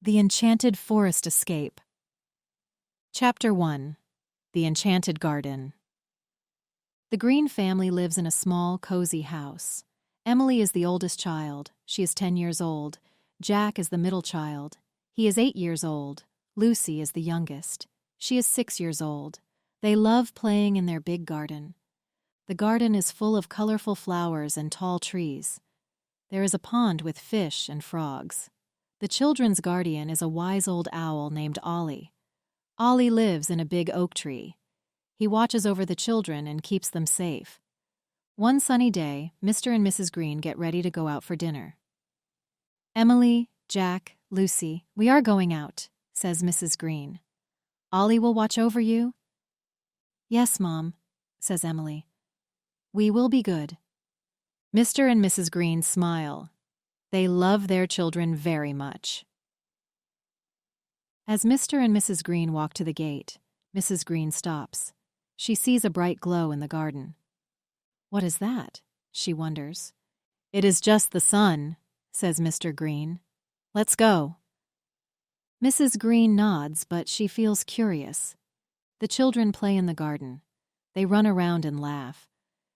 The Enchanted Forest Escape. Chapter 1. The Enchanted Garden. The Green family lives in a small, cozy house. Emily is the oldest child. She is 10 years old. Jack is the middle child. He is 8 years old. Lucy is the youngest. She is 6 years old. They love playing in their big garden. The garden is full of colorful flowers and tall trees. There is a pond with fish and frogs. The children's guardian is a wise old owl named Ollie. Ollie lives in a big oak tree. He watches over the children and keeps them safe. One sunny day, Mr. and Mrs. Green get ready to go out for dinner. "Emily, Jack, Lucy, we are going out," says Mrs. Green. "Ollie will watch over you?" "Yes, Mom," says Emily. "We will be good." Mr. and Mrs. Green smile. They love their children very much. As Mr. and Mrs. Green walk to the gate, Mrs. Green stops. She sees a bright glow in the garden. "What is that?" she wonders. "It is just the sun," says Mr. Green. "Let's go." Mrs. Green nods, but she feels curious. The children play in the garden. They run around and laugh.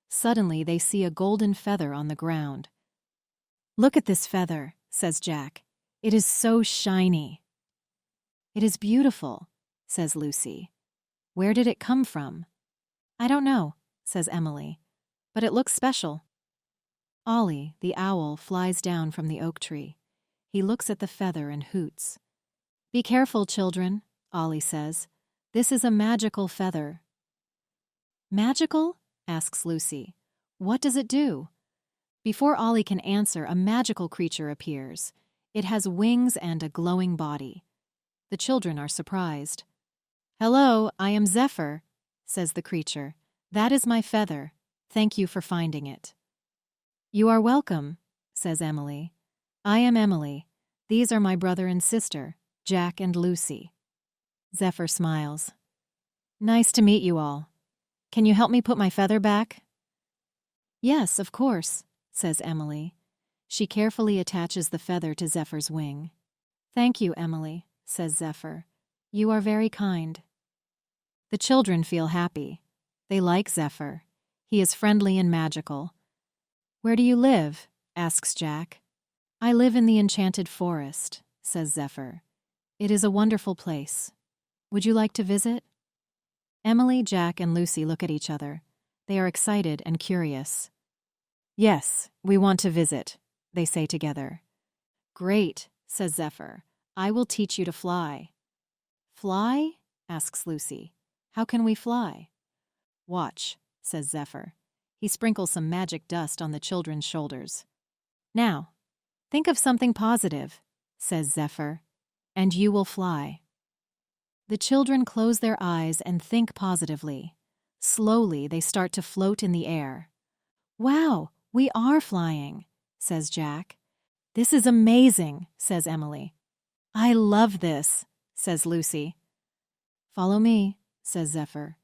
Suddenly, they see a golden feather on the ground. "Look at this feather," says Jack. "It is so shiny." "It is beautiful," says Lucy. "Where did it come from?" "I don't know," says Emily, "but it looks special." Ollie, the owl, flies down from the oak tree. He looks at the feather and hoots. "Be careful, children," Ollie says. "This is a magical feather." "Magical?" asks Lucy. "What does it do?" Before Ollie can answer, a magical creature appears. It has wings and a glowing body. The children are surprised. "Hello, I am Zephyr," says the creature. "That is my feather. Thank you for finding it." "You are welcome," says Emily. "I am Emily. These are my brother and sister, Jack and Lucy." Zephyr smiles. "Nice to meet you all. Can you help me put my feather back?" "Yes, of course," says Emily. She carefully attaches the feather to Zephyr's wing. "Thank you, Emily," says Zephyr. "You are very kind." The children feel happy. They like Zephyr. He is friendly and magical. "Where do you live?" asks Jack. "I live in the Enchanted Forest," says Zephyr. "It is a wonderful place. Would you like to visit?" Emily, Jack, and Lucy look at each other. They are excited and curious. "Yes, we want to visit," they say together. "Great," says Zephyr. "I will teach you to fly." "Fly?" asks Lucy. "How can we fly?" "Watch," says Zephyr. He sprinkles some magic dust on the children's shoulders. "Now, think of something positive," says Zephyr, "and you will fly." The children close their eyes and think positively. Slowly, they start to float in the air. "Wow, we are flying," says Jack. "This is amazing," says Emily. "I love this," says Lucy. "Follow me," says Zephyr.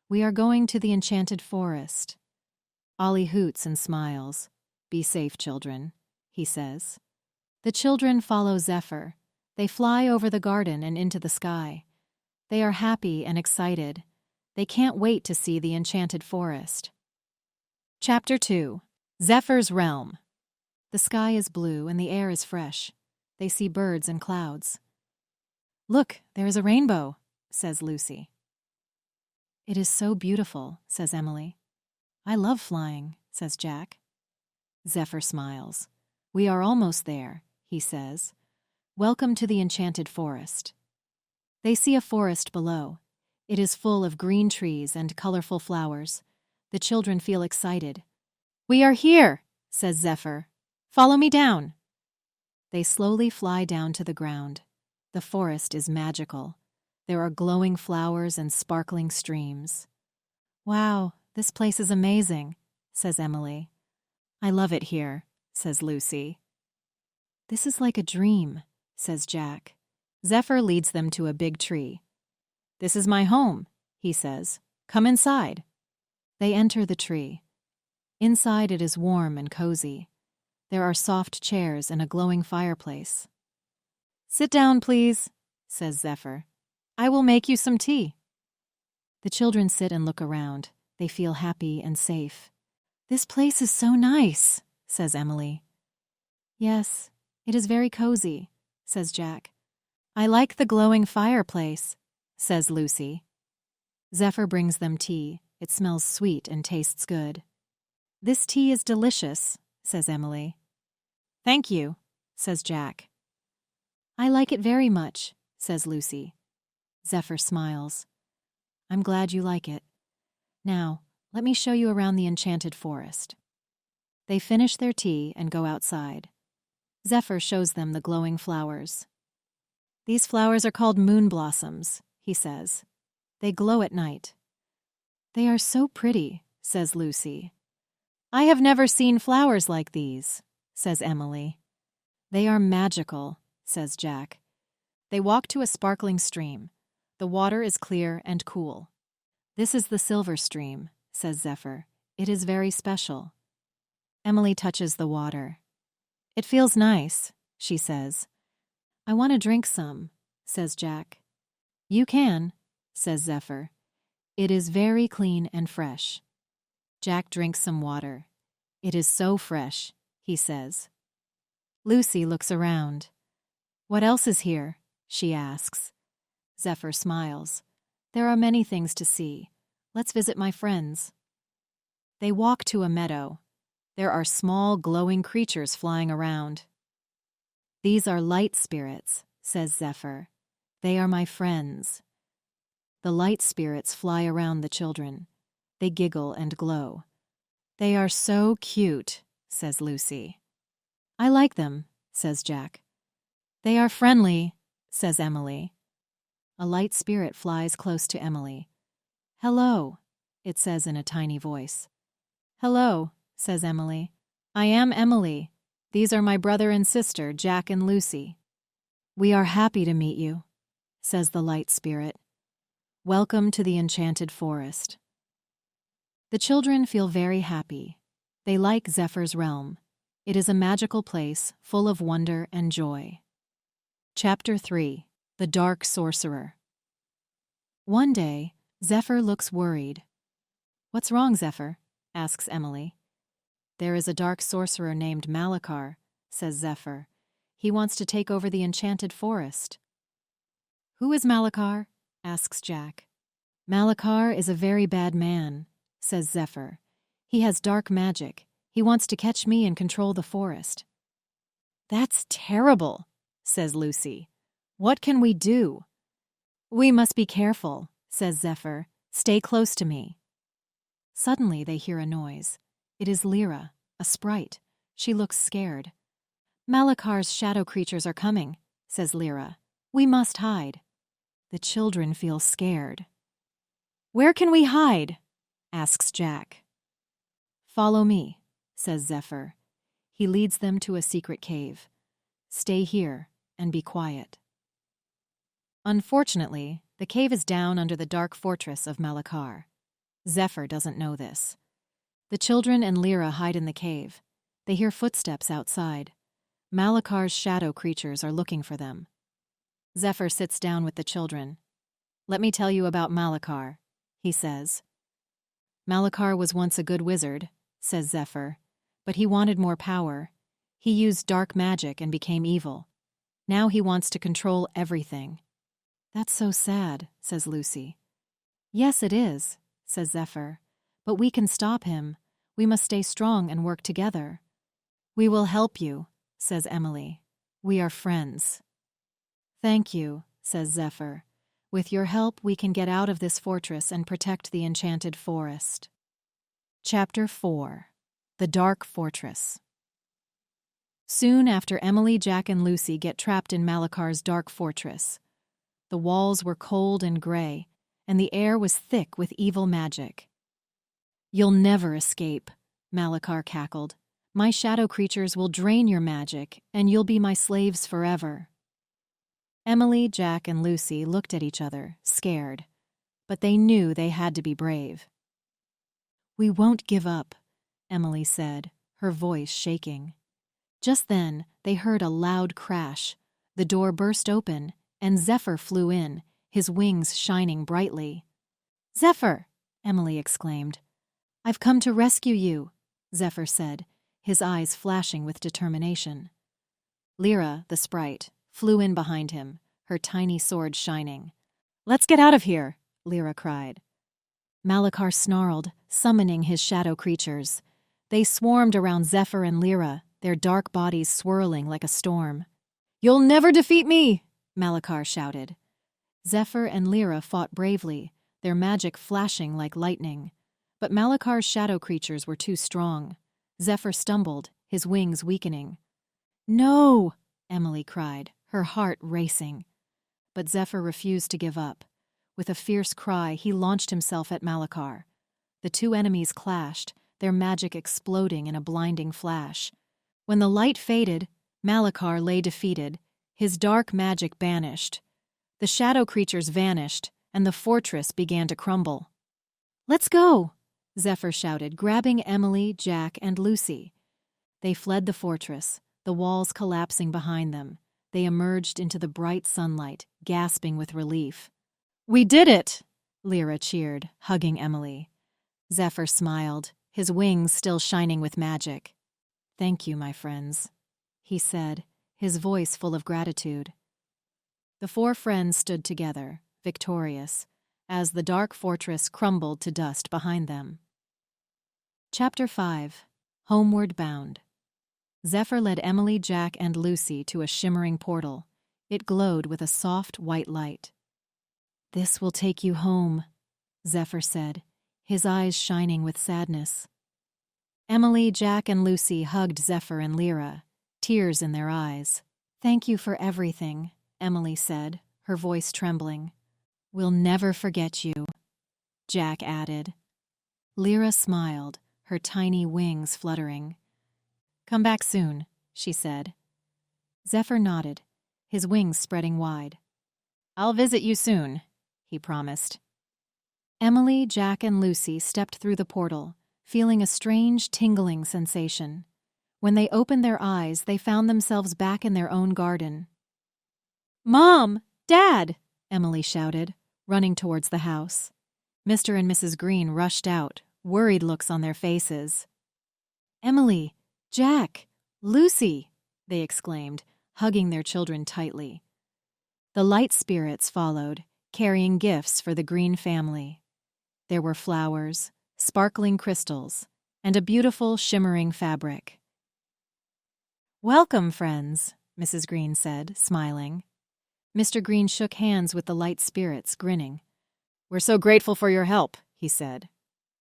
"We are going to the Enchanted Forest." Ollie hoots and smiles. "Be safe, children," he says. The children follow Zephyr. They fly over the garden and into the sky. They are happy and excited. They can't wait to see the Enchanted Forest. Chapter 2. Zephyr's Realm. The sky is blue and the air is fresh. They see birds and clouds. "Look, there is a rainbow," says Lucy. "It is so beautiful," says Emily. "I love flying," says Jack. Zephyr smiles. "We are almost there," he says. "Welcome to the Enchanted Forest." They see a forest below. It is full of green trees and colorful flowers. The children feel excited. "We are here," says Zephyr. "Follow me down." They slowly fly down to the ground. The forest is magical. There are glowing flowers and sparkling streams. "Wow, this place is amazing," says Emily. "I love it here," says Lucy. "This is like a dream," says Jack. Zephyr leads them to a big tree. "This is my home," he says. "Come inside." They enter the tree. Inside it is warm and cozy. There are soft chairs and a glowing fireplace. Sit down, please, says Zephyr. I will make you some tea. The children sit and look around. They feel happy and safe. This place is so nice, says Emily. Yes, it is very cozy, says Jack. I like the glowing fireplace, says Lucy. Zephyr brings them tea. It smells sweet and tastes good. This tea is delicious, says Emily. Thank you, says Jack. I like it very much, says Lucy. Zephyr smiles. I'm glad you like it. Now, let me show you around the Enchanted Forest. They finish their tea and go outside. Zephyr shows them the glowing flowers. These flowers are called moon blossoms, he says. They glow at night. They are so pretty, says Lucy. I have never seen flowers like these, says Emily. They are magical, says Jack. They walk to a sparkling stream. The water is clear and cool. This is the silver stream, says Zephyr. It is very special. Emily touches the water. It feels nice, she says. I want to drink some, says Jack. You can, says Zephyr. It is very clean and fresh. Jack drinks some water. It is so fresh, he says. Lucy looks around. What else is here? She asks. Zephyr smiles. There are many things to see. Let's visit my friends. They walk to a meadow. There are small, glowing creatures flying around. These are light spirits, says Zephyr. They are my friends. The light spirits fly around the children. They giggle and glow. They are so cute, says Lucy. I like them, says Jack. They are friendly, says Emily. A light spirit flies close to Emily. Hello, it says in a tiny voice. Hello, says Emily. I am Emily. These are my brother and sister, Jack and Lucy. We are happy to meet you, says the light spirit. Welcome to the Enchanted Forest. The children feel very happy. They like Zephyr's realm. It is a magical place full of wonder and joy. Chapter 3. The Dark Sorcerer. One day, Zephyr looks worried. What's wrong, Zephyr? Asks Emily. There is a dark sorcerer named Malakar, says Zephyr. He wants to take over the Enchanted Forest. Who is Malakar? Asks Jack. Malakar is a very bad man, says Zephyr. He has dark magic. He wants to catch me and control the forest. That's terrible, says Lucy. What can we do? We must be careful, says Zephyr. Stay close to me. Suddenly they hear a noise. It is Lyra, a sprite. She looks scared. Malakar's shadow creatures are coming, says Lyra. We must hide. The children feel scared. Where can we hide? Asks Jack. Follow me, says Zephyr. He leads them to a secret cave. Stay here and be quiet. Unfortunately, the cave is down under the dark fortress of Malakar. Zephyr doesn't know this. The children and Lyra hide in the cave. They hear footsteps outside. Malakar's shadow creatures are looking for them. Zephyr sits down with the children. Let me tell you about Malakar, he says. Malakar was once a good wizard, says Zephyr, but he wanted more power. He used dark magic and became evil. Now he wants to control everything. That's so sad, says Lucy. Yes, it is, says Zephyr. But we can stop him. We must stay strong and work together. We will help you, says Emily. We are friends. Thank you, says Zephyr. With your help, we can get out of this fortress and protect the Enchanted Forest. Chapter 4. The Dark Fortress. Soon after Emily, Jack, and Lucy get trapped in Malakar's dark fortress. The walls were cold and gray, and the air was thick with evil magic. You'll never escape, Malakar cackled. My shadow creatures will drain your magic, and you'll be my slaves forever. Emily, Jack, and Lucy looked at each other, scared, but they knew they had to be brave. We won't give up, Emily said, her voice shaking. Just then, they heard a loud crash. The door burst open, and Zephyr flew in, his wings shining brightly. "Zephyr!" Emily exclaimed. "I've come to rescue you," Zephyr said, his eyes flashing with determination. Lyra, the sprite, flew in behind him, her tiny sword shining. "Let's get out of here!" Lyra cried. Malakar snarled, summoning his shadow creatures. They swarmed around Zephyr and Lyra, their dark bodies swirling like a storm. "You'll never defeat me!" Malakar shouted. Zephyr and Lyra fought bravely, their magic flashing like lightning. But Malakar's shadow creatures were too strong. Zephyr stumbled, his wings weakening. "No!" Emily cried, her heart racing. But Zephyr refused to give up. With a fierce cry, he launched himself at Malakar. The two enemies clashed, their magic exploding in a blinding flash. When the light faded, Malakar lay defeated, his dark magic banished. The shadow creatures vanished, and the fortress began to crumble. "Let's go!" Zephyr shouted, grabbing Emily, Jack, and Lucy. They fled the fortress, the walls collapsing behind them. They emerged into the bright sunlight, gasping with relief. "We did it!" Lyra cheered, hugging Emily. Zephyr smiled, his wings still shining with magic. "Thank you, my friends," he said, his voice full of gratitude. The four friends stood together, victorious, as the dark fortress crumbled to dust behind them. Chapter 5. Homeward Bound. Zephyr led Emily, Jack, and Lucy to a shimmering portal. It glowed with a soft white light. "This will take you home," Zephyr said, his eyes shining with sadness. Emily, Jack, and Lucy hugged Zephyr and Lyra, tears in their eyes. "Thank you for everything," Emily said, her voice trembling. "We'll never forget you," Jack added. Lyra smiled, her tiny wings fluttering. "Come back soon," she said. Zephyr nodded, his wings spreading wide. "I'll visit you soon," he promised. Emily, Jack, and Lucy stepped through the portal, feeling a strange, tingling sensation. When they opened their eyes, they found themselves back in their own garden. "Mom! Dad!" Emily shouted, running towards the house. Mr. and Mrs. Green rushed out, worried looks on their faces. "Emily! Jack! Lucy!" they exclaimed, hugging their children tightly. The light spirits followed, carrying gifts for the Green family. There were flowers, sparkling crystals, and a beautiful shimmering fabric. "Welcome, friends," Mrs. Green said, smiling. Mr. Green shook hands with the light spirits, grinning. "We're so grateful for your help," he said.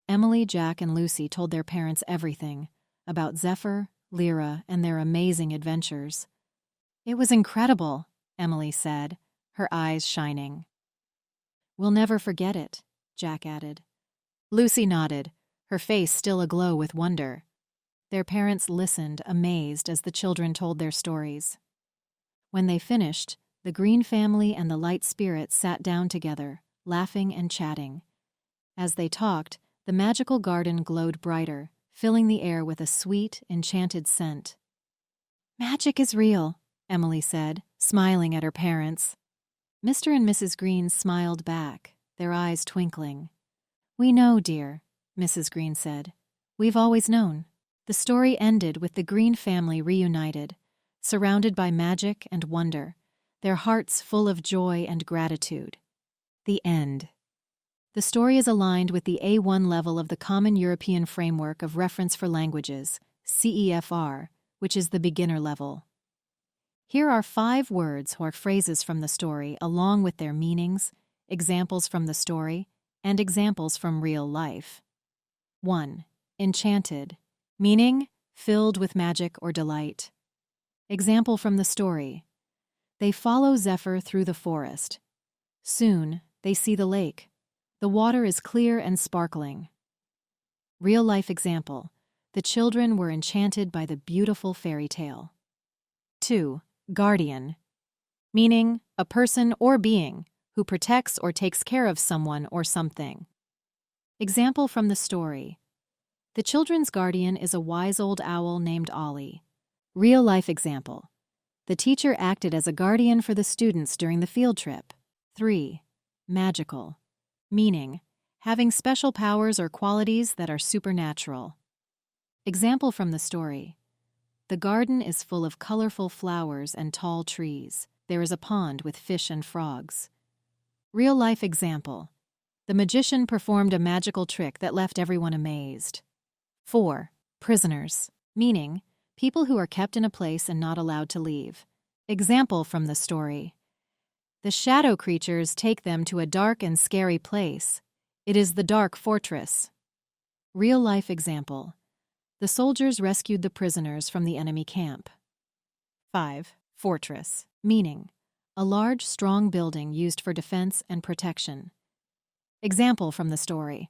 Emily, Jack, and Lucy told their parents everything about Zephyr, Lyra, and their amazing adventures. "It was incredible," Emily said, her eyes shining. "We'll never forget it," Jack added. Lucy nodded, her face still aglow with wonder. Their parents listened, amazed, as the children told their stories. When they finished, the Green family and the light spirits sat down together, laughing and chatting. As they talked, the magical garden glowed brighter, filling the air with a sweet, enchanted scent. "Magic is real," Emily said, smiling at her parents. Mr. and Mrs. Green smiled back, their eyes twinkling. "We know, dear," Mrs. Green said. "We've always known." The story ended with the Green family reunited, surrounded by magic and wonder, their hearts full of joy and gratitude. The end. The story is aligned with the A1 level of the Common European Framework of Reference for Languages, CEFR, which is the beginner level. Here are 5 words or phrases from the story along with their meanings, examples from the story, and examples from real life. 1. Enchanted, meaning filled with magic or delight. Example from the story. They follow Zephyr through the forest. Soon, they see the lake. The water is clear and sparkling. Real-life example. The children were enchanted by the beautiful fairy tale. 2. Guardian, meaning a person or being who protects or takes care of someone or something. Example from the story. The children's guardian is a wise old owl named Ollie. Real-life example. The teacher acted as a guardian for the students during the field trip. 3. Magical. Meaning, having special powers or qualities that are supernatural. Example from the story. The garden is full of colorful flowers and tall trees. There is a pond with fish and frogs. Real-life example. The magician performed a magical trick that left everyone amazed. 4. Prisoners. Meaning, people who are kept in a place and not allowed to leave. Example from the story. The shadow creatures take them to a dark and scary place. It is the Dark Fortress. Real-life example. The soldiers rescued the prisoners from the enemy camp. 5. Fortress. Meaning, a large, strong building used for defense and protection. Example from the story.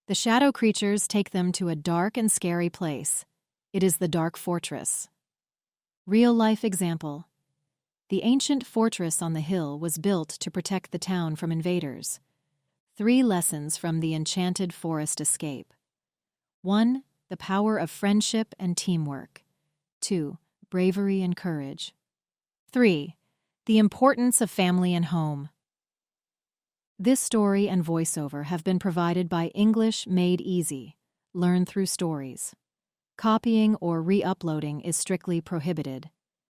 The shadow creatures take them to a dark and scary place. It is the Dark Fortress. Real-life example. The ancient fortress on the hill was built to protect the town from invaders. 3 lessons from the Enchanted Forest Escape. 1. The power of friendship and teamwork. 2. Bravery and courage. 3. The importance of family and home. This story and voiceover have been provided by English Made Easy. Learn through stories. Copying or re-uploading is strictly prohibited.